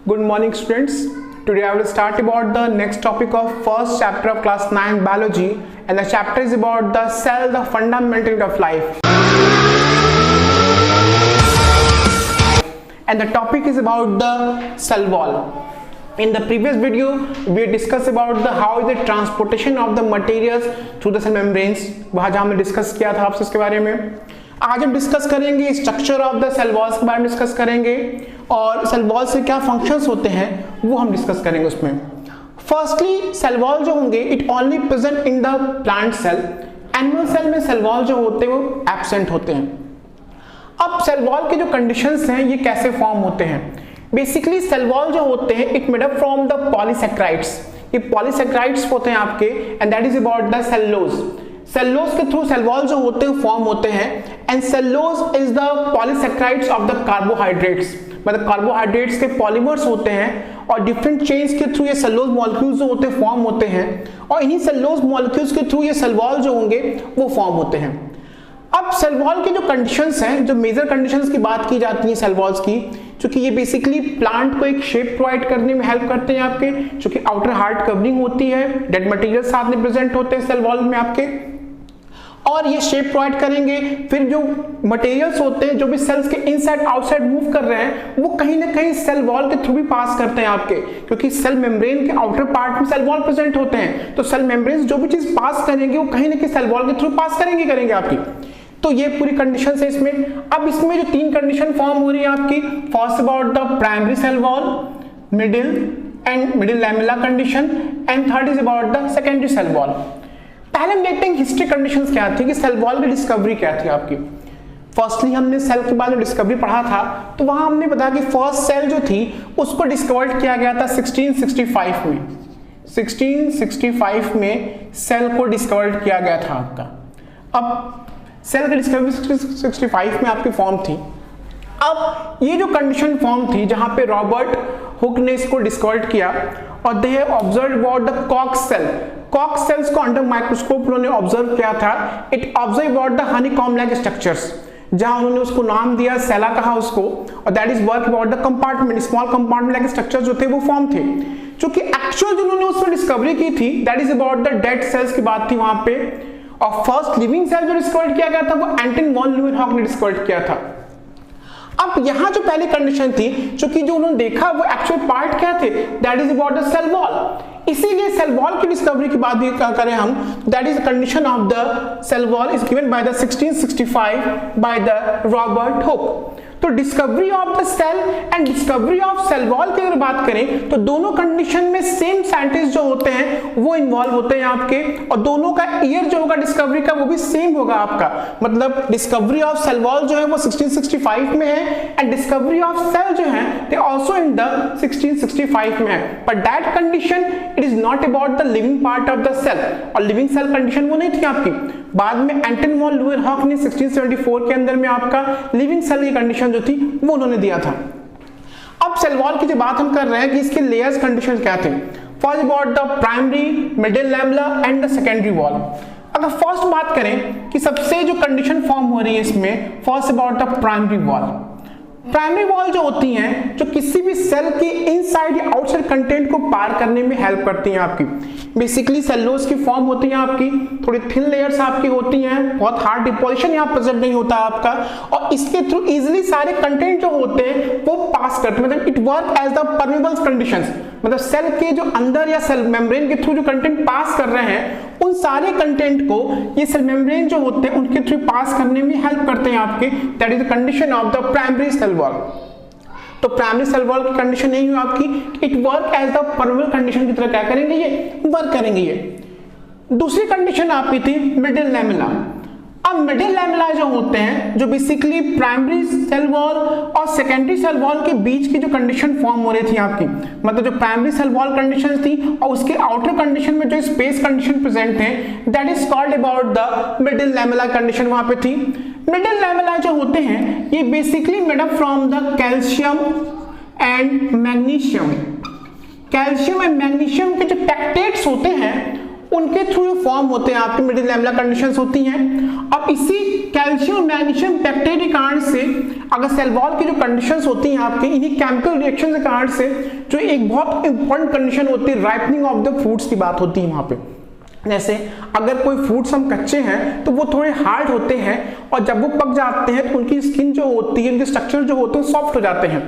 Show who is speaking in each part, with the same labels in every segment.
Speaker 1: Good morning students. Today I will start about the next topic of first chapter of class 9 biology, and the chapter is about the cell, the fundamental unit of life. And the topic is about the cell wall. In the previous video we discussed about the how is the transportation of the materials through the cell membranes. वहाँ जहाँ हमने discuss किया था आपसे इसके बारे में. आज हम डिस्कस करेंगे structure of the cell walls के बारे में डिस्कस करेंगे और सेल वॉल से क्या फंक्शंस होते हैं वो हम डिस्कस करेंगे उसमें. फर्स्टली सेल वॉल जो होंगे it only present in the plant cell. Animal cell में सेल वॉल जो होते हैं वो एब्सेंट होते हैं. अब सेल वॉल के जो कंडीशंस हैं ये कैसे फॉर्म होते हैं. बेसिकली सेल वॉल जो होते हैं it made up from the polysaccharides. ये पॉलीसेक्राइड्स होते हैं आपके and that is about the cellulose. Cellulose के थ्रू सेल वॉल जो होते हैं फॉर्म होते हैं and cellulose is the polysaccharides of the carbohydrates. मतलब कार्बोहाइड्रेट्स के पॉलीमर्स होते हैं और डिफरेंट चेन्स के थ्रू ये सेलुलोज मॉलिक्यूल्स जो होते हैं फॉर्म होते हैं और इन्हीं सेलुलोज मॉलिक्यूल्स के थ्रू ये सेल वॉल जो होंगे वो फॉर्म होते हैं. अब सेल वॉल के जो कंडीशंस हैं, जो मेजर कंडीशंस की बात की जाती है सेल वॉल्स की, क्योंकि ये बेसिकली प्लांट को एक शेप प्रोवाइड करने में हेल्प करते हैं आपके, क्योंकि आउटर हार्ड कवरिंग होती है, डेड मटेरियल साथ में प्रेजेंट होते हैं सेल वॉल में आपके और ये शेप प्रोवाइड करेंगे. फिर जो मटेरियल्स होते हैं जो भी सेल्स के इनसाइड आउटसाइड मूव कर रहे हैं वो कहीं ना कहीं सेल वॉल के थ्रू भी पास करते हैं आपके, क्योंकि सेल मेम्ब्रेन के आउटर पार्ट में सेल वॉल प्रेजेंट होते हैं. तो सेल मेम्ब्रेन जो भी चीज पास करेंगे वो कहीं ना कहीं सेल वॉल के थ्रू पास करेंगे आपकी. तो ये पूरी कंडीशन है इसमें. अब इसमें जो तीन कंडीशन फॉर्म हो रही है आपकी, first about the primary cell wall, middle lamella condition and third is about the secondary cell wall. पहले हम देखते हैं हिस्ट्री कंडीशंस क्या थी कि सेल वॉल की डिस्कवरी क्या थी आपकी. फर्स्टली हमने सेल के बाद जो डिस्कवरी पढ़ा था तो वहां हमने बताया कि फर्स्ट सेल जो थी उसको डिस्कवर्ड किया गया था 1665 में. 1665 में सेल को डिस्कवर्ड किया गया था आपका. अब सेल की डिस्कवरी 1665 में आपकी फॉर्म थी. अब ये जो कंडीशन फॉर्म थी जहां पे रॉबर्ट हुक ने इसको डिस्कवर्ड किया और they have observed about the corks cell. Corks cells को अंडर माइक्रोस्कोप उन्होंने ऑब्जर्व किया था. It observe about the honeycomb like structures, जहां उन्होंने उसको नाम दिया, सेला कहा उसको, और that is work about the compartment, small compartment like structures जो थे वो फॉर्म थे. क्योंकि एक्चुअल जो उन्होंने उसमें डिस्कवरी की थी that is about the dead cells की बात थी वहां पे. और फर्स्ट लिविंग सेल जो डिस्कवर्ड किया गया था वो एंटन वॉन ल्यूवेनहॉक ने डिस्कवर्ड किया था. अब यहां जो पहली कंडीशन थी, क्योंकि जो उन्होंने देखा वो एक्चुअल पार्ट क्या थे, that is about the cell wall. इसीलिए सेल वॉल की डिस्कवरी की बात भी करें हम, that is the condition of the cell wall is given by the 1665 by the Robert Hooke. तो discovery of the cell and discovery of cell wall की अगर बात करें तो दोनों कंडीशन में सेम साइंटिस्ट जो होते हैं वो इन्वॉल्व होते हैं आपके, और दोनों का ईयर जो होगा डिस्कवरी का वो भी सेम होगा आपका. मतलब डिस्कवरी ऑफ सेल वॉल जो है वो 1665 में है एंड डिस्कवरी ऑफ सेल जो है दे आल्सो इन द 1665 में है. But that condition it is not about the living part of the cell, और लिविंग सेल कंडीशन वो नहीं थी आपकी. बाद में एंटन वॉन ल्यूवेनहॉक ने 1674 के अंदर में आपका लिविंग सेल की कंडीशन जो थी वो उन्होंने दिया था. अब सेल वॉल की जो बात हम कर रहे हैं कि इसके लेयर्स कंडीशन क्या थे. First about the primary, middle lamella and the secondary wall. अगर फर्स्ट बात करें कि सबसे जो कंडीशन फॉर्म हो रही है इसमें, first about the primary wall. Primary wall जो होती हैं जो किसी भी सेल के इनसाइड या आउटसाइड कंटेंट को पार करने में हेल्प करती हैं आपकी. बेसिकली सेलुलोज की फॉर्म होती है आपकी, थोड़ी थिन लेयर्स आपकी होती हैं, बहुत हार्ड डिपोजिशन यहाँ प्रेजेंट नहीं होता आपका, और इसके थ्रू इजीली सारे कंटेंट जो होते हैं वो पास करते हैं. मतलब it work as the permeable conditions. मतलब सेल के जो अंदर या सेल मेम्ब्रेन के थ्रू जो कंटेंट पास कर रहे हैं उन सारे कंटेंट को ये सेल मेम्ब्रेन जो होते हैं उनके थ्रू पास करने में हेल्प करते हैं आपके. That is the condition of the primary cell wall. तो प्राइमरी सेल वॉल की कंडीशन नहीं हुई आपकी, it work as the permeable condition की तरह क्या करेंगे ये वर्क करेंगे ये. दूसरी कंडीशन आपकी थी मिडिल लैमेला. अब मिडिल लैमेला जो होते हैं जो बेसिकली प्राइमरी सेल वॉल और सेकेंडरी सेल वॉल के बीच की जो कंडीशन फॉर्म हो रही थी आपकी, मतलब जो प्राइमरी सेल वॉल कंडीशन थी और उसके आउटर कंडीशन में जो स्पेस कंडीशन प्रेजेंट थे that is called about the middle lamella condition वहां पे थी. मिडिल लैमेला जो होते हैं ये basically made up from the calcium and magnesium. Calcium and magnesium के जो टेक्टेट्स होते हैं उनके थ्रू फॉर्म होते हैं आपके मिडिल लैमेला कंडीशंस होती हैं। अब इसी कैल्शियम मैग्नीशियम पेक्टेट के कारण से अगर सेल वॉल की जो कंडीशंस होती हैं आपके, इन्हीं केमिकल रिएक्शन के कारण से जो एक बहुत इंपॉर्टेंट कंडीशन होती है राइपनिंग ऑफ द फ्रूट्स की बात होती है वहां पे। जैसे अगर कोई फ्रूट्स हम कच्चे हैं तो वो थोड़े हार्ड होते हैं और जब वो पक जाते हैं तो उनकी स्किन जो होती है, उनके स्ट्रक्चर जो होते हैं सॉफ्ट हो जाते हैं।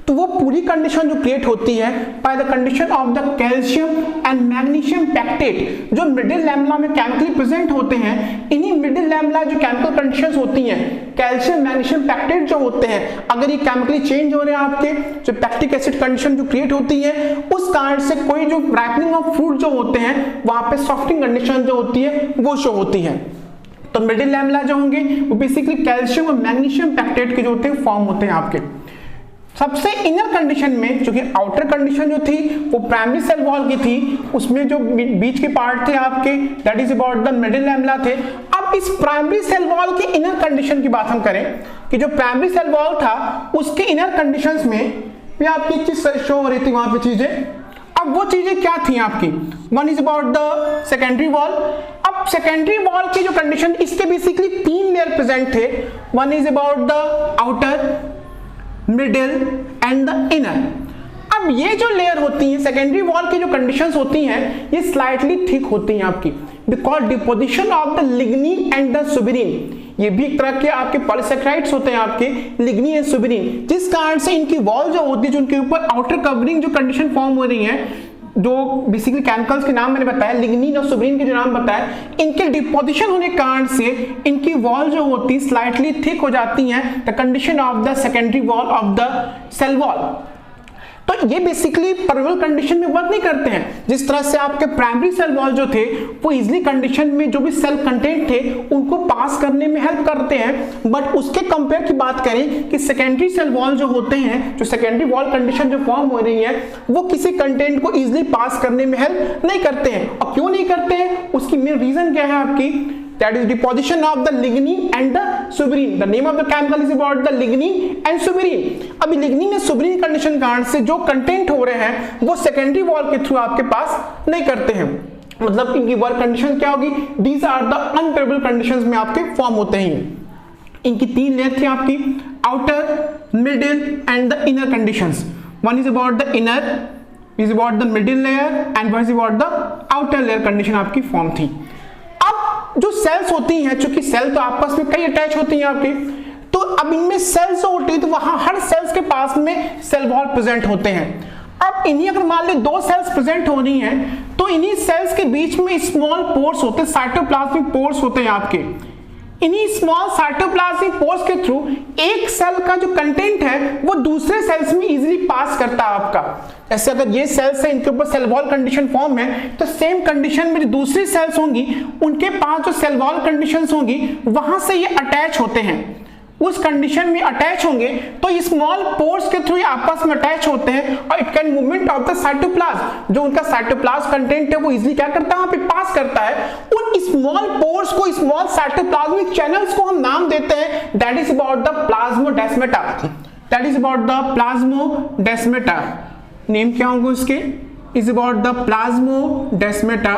Speaker 1: तो वो पूरी कंडीशन जो क्रिएट होती है by the condition of the calcium and magnesium pectate जो मिडिल लैमेला में केमिकली प्रेजेंट होते हैं। इन्हीं मिडिल लैमेला जो केमिकल कंडीशंस होती हैं, कैल्शियम मैग्नीशियम पेक्टेट जो होते हैं, अगर ये केमिकली चेंज हो रहे हैं आपके, जो पैक्टिक एसिड कंडीशन जो क्रिएट होती है उस कारण से कोई जो राइपनिंग ऑफ फ्रूट जो होते हैं वहां पे सॉफ्टिंग कंडीशन जो होती है वो शो होती है। तो मिडिल लैमेला जो होंगे वो बेसिकली कैल्शियम और मैग्नीशियम पेक्टेट के जो होते हैं फॉर्म होते हैं आपके। सबसे इनर कंडीशन में, जो कि आउटर कंडीशन जो थी वो प्राइमरी सेल वॉल की थी, उसमें जो बीच के पार्ट थे आपके that is about the middle lamella थे। अब इस प्राइमरी सेल वॉल की इनर कंडीशन की बात हम करें कि जो प्राइमरी सेल वॉल था उसके इनर कंडीशंस में आपकी एक चीज शो हो रही थी वहां पे चीजें। अब वो चीजें क्या थी आपकी, one is about the secondary wall. अब सेकेंडरी वॉल की जो कंडीशन, इसके बेसिकली 3 लेयर प्रेजेंट थे, one is about the outer, middle and the inner. अब ये जो लेयर होती है सेकेंडरी वॉल की जो कंडीशंस होती हैं ये स्लाइटली थिक होती हैं आपकी, because deposition of the lignin and the suberin, ये भी एक तरह के आपके पॉलीसेकेराइड्स होते हैं आपके लिग्निन एंड सुबेरिन, जिस कारण से इनकी वॉल जो होती है, जो उनके ऊपर आउटर कवरिंग जो कंडीशन फॉर्म हो रही है, जो बेसिकली केमिकल्स के नाम मैंने बताया, लिग्निन और सुबेरिन के जो नाम बताया, इनके डिपोजिशन होने के कारण से इनकी वॉल जो होती है स्लाइटली थिक हो जाती है, the condition of the secondary wall of the cell wall. तो ये बेसिकली परमेबल कंडीशन में वर्क नहीं करते हैं। जिस तरह से आपके प्राइमरी सेल वॉल जो थे वो इजली कंडीशन में जो भी सेल कंटेंट थे उनको पास करने में हेल्प करते हैं, बट उसके कंपेयर की बात करें कि सेकेंडरी सेल वॉल जो होते हैं, जो सेकेंडरी वॉल कंडीशन जो फॉर्म हो रही है वो किसी कंटेंट को इजिली पास करने में हेल्प नहीं करते हैं। और क्यों नहीं करते हैं, उसकी मेन रीजन क्या है आपकी, that is deposition of the lignin and the suberin. The name of the chemical is about the lignin and suberin. अभी lignin और suberin कंडीशन कारण से जो कंटेंट हो रहे हैं वो सेकेंडरी वॉल के थ्रू आपके पास नहीं करते हैं, मतलब इनकी वर्क कंडीशन क्या होगी, these are the unfavorable conditions में आपके फॉर्म होते हैं। इनकी 3 लेयर थी आपकी, outer, middle and the inner conditions. One is about the inner, is about the middle layer and one is about the outer layer condition आपकी form थी। जो सेल्स होती हैं, चूंकि सेल तो आपस में कई अटैच होती हैं आपके, तो अब इनमें सेल्स जो होती है तो वहां हर सेल्स के पास में सेल वॉल प्रेजेंट होते हैं। अब इन्हीं अगर मान ले 2 सेल्स प्रेजेंट हो रही हैं तो इन्हीं सेल्स के बीच में स्मॉल पोर्स होते हैं, साइटोप्लाज्मिक पोर्स होते हैं आपके। इन्हीं स्मॉल साइटोप्लाज्मिक पोर्स के थ्रू एक सेल का जो कंटेंट है वो दूसरे सेल्स में इजीली पास करता है आपका। जैसे अगर ये सेल्स है, इनके ऊपर सेल वॉल कंडीशन फॉर्म है, तो सेम कंडीशन में जो दूसरी सेल्स होंगी उनके पास जो सेल वॉल कंडीशंस होंगी वहां से ये अटैच होते हैं, उस कंडीशन में अटैच होंगे तो स्मॉल पोर्स के थ्रू आपस में अटैच होते हैं और it can movement of the cytoplasm, जो उनका साइटोप्लाज्म कंटेंट है वो इजीली क्या करता है वहां पे पास करता है। उन स्मॉल पोर्स को, स्मॉल साइटोप्लाज्मिक चैनल्स को हम नाम देते हैं, that is about the plasmodesmata, that is about the plasmodesmata. Name क्या होंगे उसके, इज अबाउट द प्लाज्मोडेस्माटा।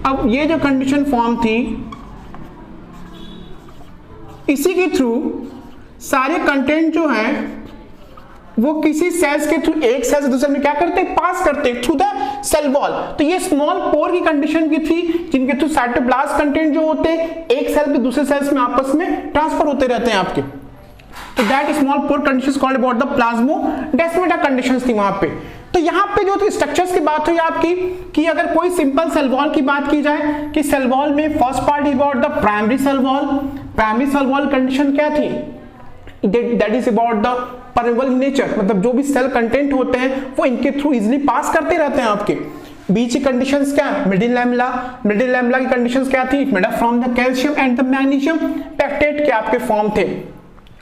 Speaker 1: अब ये जो कंडीशन फॉर्म थी इसी के थ्रू सारे कंटेंट जो है वो किसी सेल्स के थ्रू एक सेल से दूसरे में क्या करते हैं, पास करते हैं थ्रू द सेल वॉल। तो ये स्मॉल पोर की कंडीशन की थी जिनके थ्रू साइटोप्लाज्म कंटेंट जो होते हैं एक सेल से दूसरे सेल्स में आपस में ट्रांसफर होते रहते हैं आपके। तो that small pore conditions called about the plasmodesmata conditions थी वहां पे। तो यहाँ पे जो स्ट्रक्चर्स की बात हुई आपकी कि अगर कोई सिंपल सेल वॉल की बात की जाए कि सेल वॉल में first part is about the primary cell wall. Primary cell wall condition क्या थी, that is about the permeable in nature, मतलब जो भी सेल कंटेंट होते हैं वो इनके थ्रू इजिली पास करते रहते हैं आपके। बीच की कंडीशंस क्या है, मिडिल लैमेला। मिडिल लैमेला की कंडीशंस क्या थी, made up from the calcium and the magnesium pectate के आपके फॉर्म थे।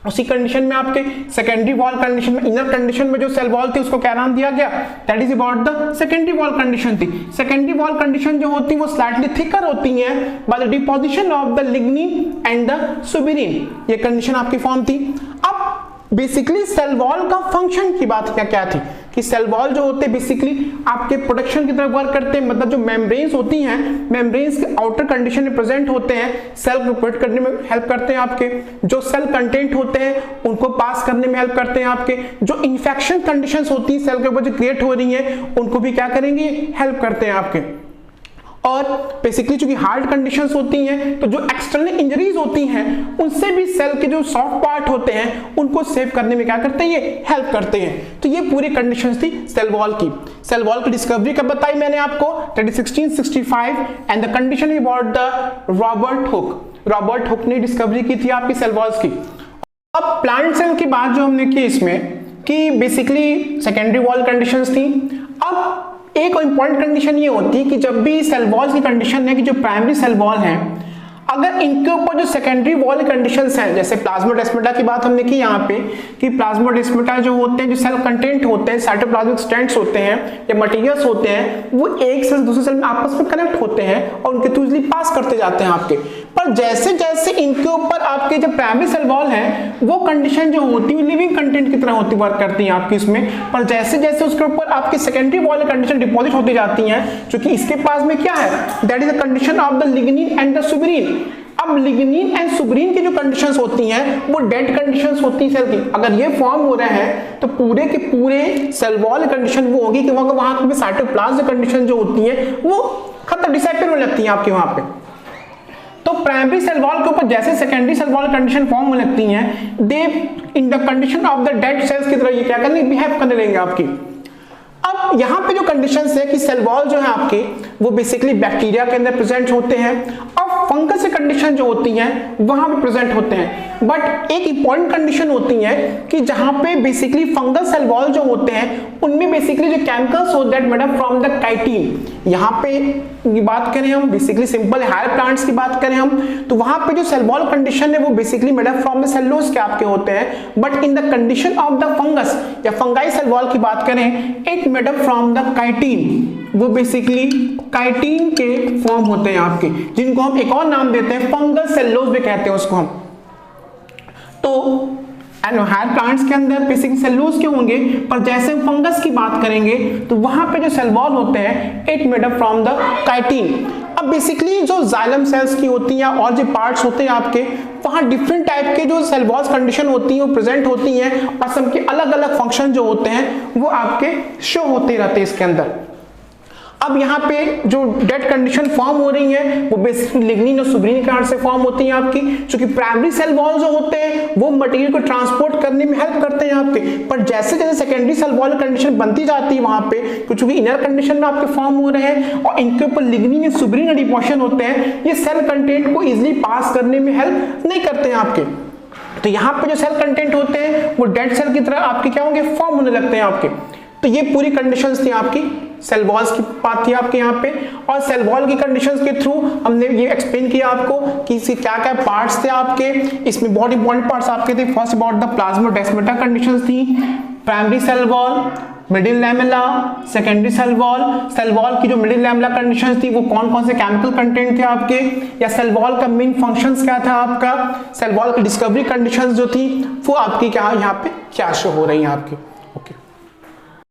Speaker 1: उसी कंडीशन में आपके सेकेंडरी वॉल कंडीशन में, इनर कंडीशन में जो सेल वॉल थी उसको क्या नाम दिया गया, that is about the secondary wall condition थी। सेकेंडरी वॉल कंडीशन जो होती है वो स्लाइटली थिकर होती है by the deposition of the lignin and the suberin, ये कंडीशन आपकी फॉर्म थी। अब बेसिकली सेल वॉल का फंक्शन की बात क्या थी कि सेल वॉल जो होते हैं बेसिकली आपके प्रोटेक्शन की तरफ वर्क करते हैं, मतलब जो मेम्ब्रेन्स होती हैं, मेम्ब्रेन्स के आउटर कंडीशन में प्रेजेंट होते हैं, सेल को प्रोटेक्ट करने में हेल्प करते हैं आपके, जो सेल कंटेंट होते हैं उनको पास करने में हेल्प करते हैं आपके, जो इन्फेक्शन कंडीशंस होती हैं सेल के ऊपर जो क्रिएट हो रही हैं उनको भी क्या करेंगे, हेल्प करते हैं आपके। और बेसिकली चूंकि हार्ड कंडीशंस होती हैं तो जो एक्सटर्नल इंजरीज होती हैं उनसे भी सेल के जो सॉफ्ट पार्ट होते हैं उनको सेव करने में क्या करते हैं, ये हेल्प करते हैं। तो ये पूरी कंडीशंस थी सेल वॉल की। सेल वॉल की डिस्कवरी कब बताई मैंने आपको, 1665 and the condition about the Robert hook. Robert Hooke ने डिस्कवरी की थी आपकी सेल वॉल्स की। अब प्लांट सेल की बात जो हमने की इसमें कि बेसिकली सेकेंडरी वॉल कंडीशंस थी। अब एक इंपॉर्टेंट कंडीशन ये होती है कि जब भी सेल वॉल की कंडीशन है कि जो प्राइमरी सेल वॉल है अगर इनके ऊपर जो सेकेंडरी वॉल कंडीशंस हैं, जैसे प्लाज्मोडेस्माटा की बात हमने की यहाँ पे कि प्लाज्मोडेस्माटा जो होते हैं, जो सेल कंटेंट होते हैं, साइटोप्लाज्मिक स्ट्रैंड्स होते हैं या मटेरियल्स होते हैं, वो एक सेल दूसरे सेल में आपस में कनेक्ट होते हैं और उनके थ्रू इजीली पास करते जाते हैं आपके। पर जैसे जैसे इनके ऊपर आपके जो प्राइमरी सेल वॉल है वो कंडीशन जो होती है लिविंग कंटेंट की तरह होती वर्क करती है आपकी इसमें, पर जैसे जैसे उसके ऊपर आपकी सेकेंडरी वॉल कंडीशन डिपॉजिट होती जाती हैं, क्योंकि इसके पास में क्या है, that is the condition of the lignin and the suberin. अब लिग्निन एंड सुब्रीन की जो कंडीशंस होती हैं वो डेड कंडीशंस होती हैं सेल की। अगर ये फॉर्म हो रहे हैं तो पूरे के पूरे सेल वॉल कंडीशन वो होगी कि वहां पे साइटोप्लाज्म कंडीशन जो होती है वो खत्म, डिसअपीयर होने लगती है आपके वहां पे। तो प्राइमरी सेल वॉल के ऊपर जैसे secondary cell wall condition form होने लगती हैं, they in the condition of the dead cells की तरह ये क्या करने, बिहेव करने लगेंगे आपकी। अब यहाँ पे जो कंडीशंस है कि सेल वॉल जो है आपके वो बेसिकली बैक्टीरिया के अंदर प्रेजेंट होते हैं और फंगस की कंडीशन जो होती हैं वहां पे प्रेजेंट होते हैं। बट एक इंपॉर्टेंट कंडीशन होती है कि जहां पे बेसिकली फंगस सेल वॉल जो होते हैं उनमें बेसिकली जो केमिकल्स होते हैं made up from the chitin. यहाँ पे ये बात करें हम बेसिकली सिंपल हायर प्लांट्स की बात करें हम तो वहां पे जो सेल वॉल कंडीशन है वो basically made up from the cellulose के आपके होते हैं। But in the condition of the fungus या फंगाई सेल वॉल की बात करें it made up from the chitin, वो बेसिकली काइटिन के फॉर्म होते हैं आपके, जिनको हम एक और नाम देते हैं फंगस सेलुलोज भी कहते हैं उसको हम। तो हायर प्लांट्स के अंदर बेसिक सेलुलोज के होंगे, पर जैसे फंगस की बात करेंगे तो वहां पे जो सेल वॉल होते हैं it made up from the chitin. अब बेसिकली जो जाइलम सेल्स की होती हैं और जो पार्ट्स होते हैं आपके वहां डिफरेंट टाइप के जो सेल वॉल्स कंडीशन होती है वो प्रेजेंट होती हैं और सबके अलग अलग फंक्शन जो होते हैं वो आपके शो होते रहते हैं इसके अंदर। अब यहाँ पे जो डेड कंडीशन फॉर्म हो रही है वो बेसिकली लिग्निन और सुब्रीन के कारण से फॉर्म होती है आपकी, क्योंकि प्राइमरी सेल वॉल जो होते हैं वो मटेरियल को ट्रांसपोर्ट करने में हेल्प करते हैं आपके। पर जैसे जैसे सेकेंडरी सेल वॉल कंडीशन बनती जाती है वहां पे क्योंकि इनर कंडीशन में आपके फॉर्म हो रहे हैं और इनके ऊपर लिग्निन या सुब्रीन एडिपोशन होते हैं, ये सेल कंटेंट को इजिली पास करने में हेल्प नहीं करते हैं आपके। तो यहाँ पे जो सेल कंटेंट होते हैं वो डेड सेल की तरह आपके क्या होंगे, फॉर्म होने लगते हैं आपके। तो ये पूरी कंडीशंस थी आपकी सेल वॉल्स की बात थी आपके यहाँ पे। और सेल वॉल की कंडीशंस के थ्रू हमने ये एक्सप्लेन किया आपको कि इसके क्या क्या पार्ट्स थे आपके। इसमें बहुत इंपॉर्टेंट पार्ट्स आपके थे। First about the plasmodesmata conditions थी, primary cell wall, middle lamella, secondary cell wall की जो मिडिल लैमेला कंडीशंस थी वो कौन कौन से केमिकल कंटेंट थे आपके, या सेल वॉल का मेन फंक्शंस क्या था आपका, सेल वॉल की डिस्कवरी कंडीशंस जो थी वो आपकी क्या यहाँ पे क्या शो हो रही है आपकी।